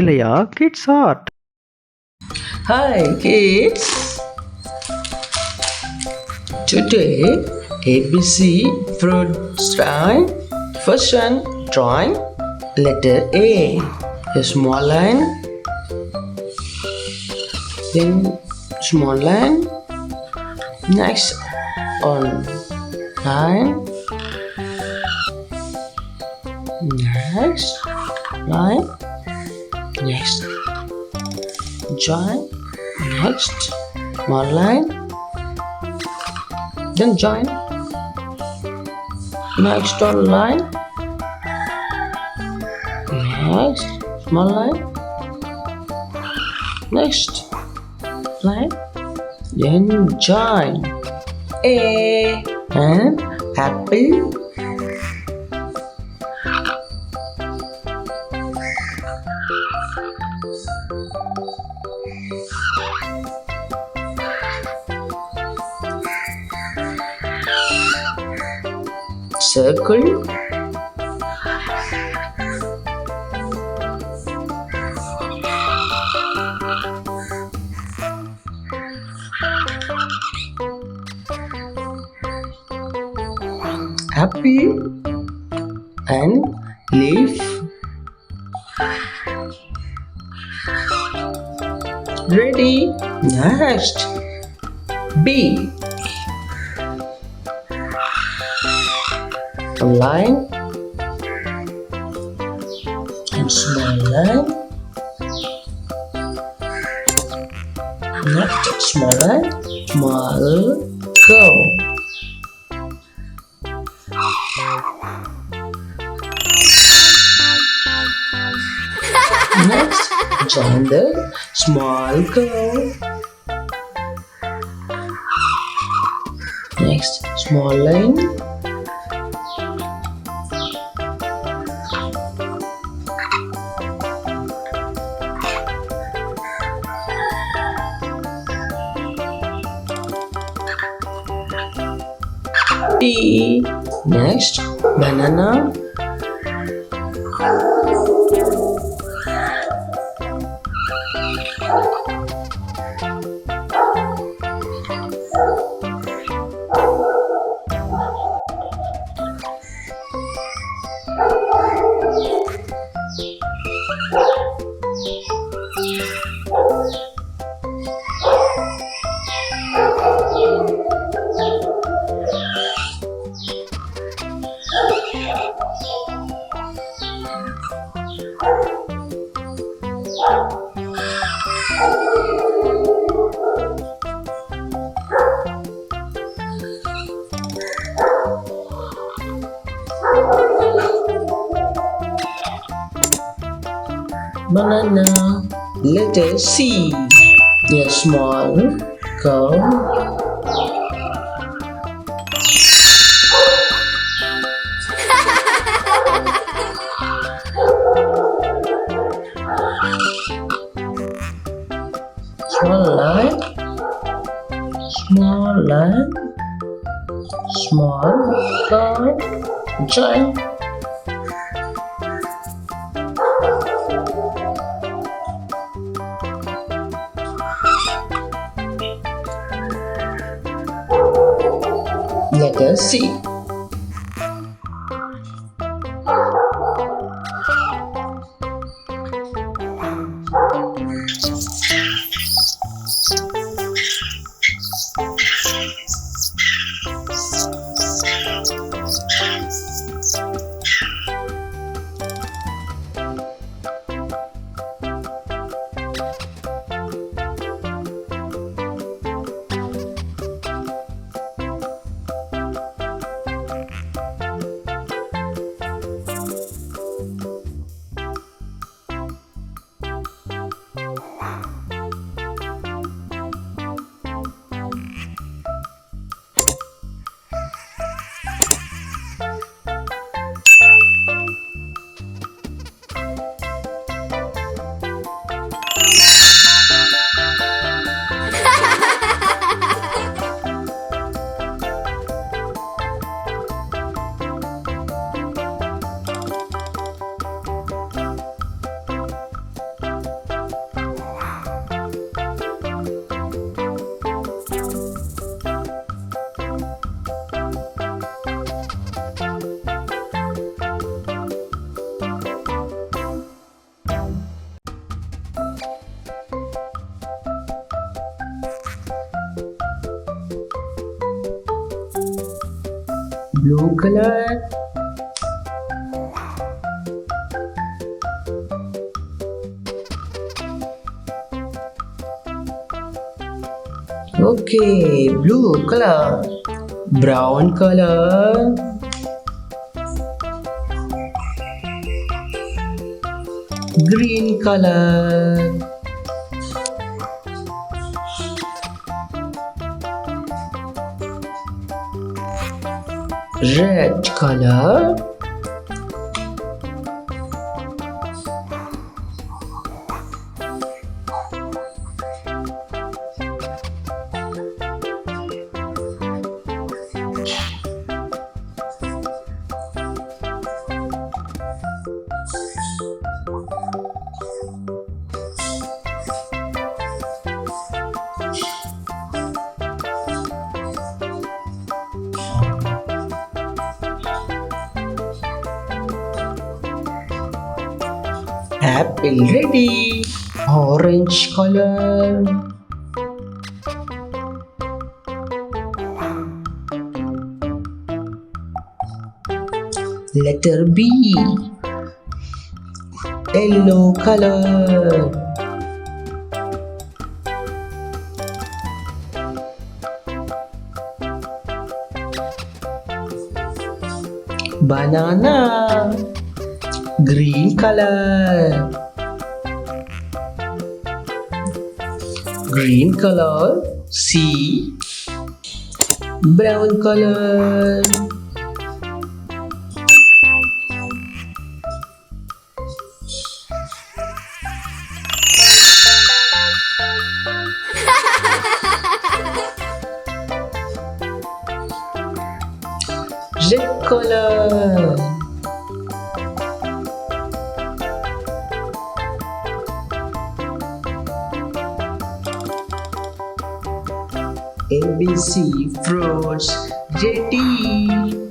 இல்லையா kids art? Hi kids! Today ABC fruits time. First one drawing letter A. A small line, then small line. Next on line. Next line. Next join. Next small line. Then join. Next on line. Next small line. Next line. Then join. A and apple. Circle. Apple and leaf. Ready? Next. B. A line and small line. Next small line, small curve. Next, join the small curve. Next, small line. B. Next, banana. Banana. Letter C. A small curve. Small line. Small line. Small curve. Join. Letter C. Blue color. Okay, blue color. Brown color. Green color. Red color. Apple ready. Orange color. Letter B. Yellow color. Banana. Green color. Green color. C. Brown color. Red color. ABC fruits ready.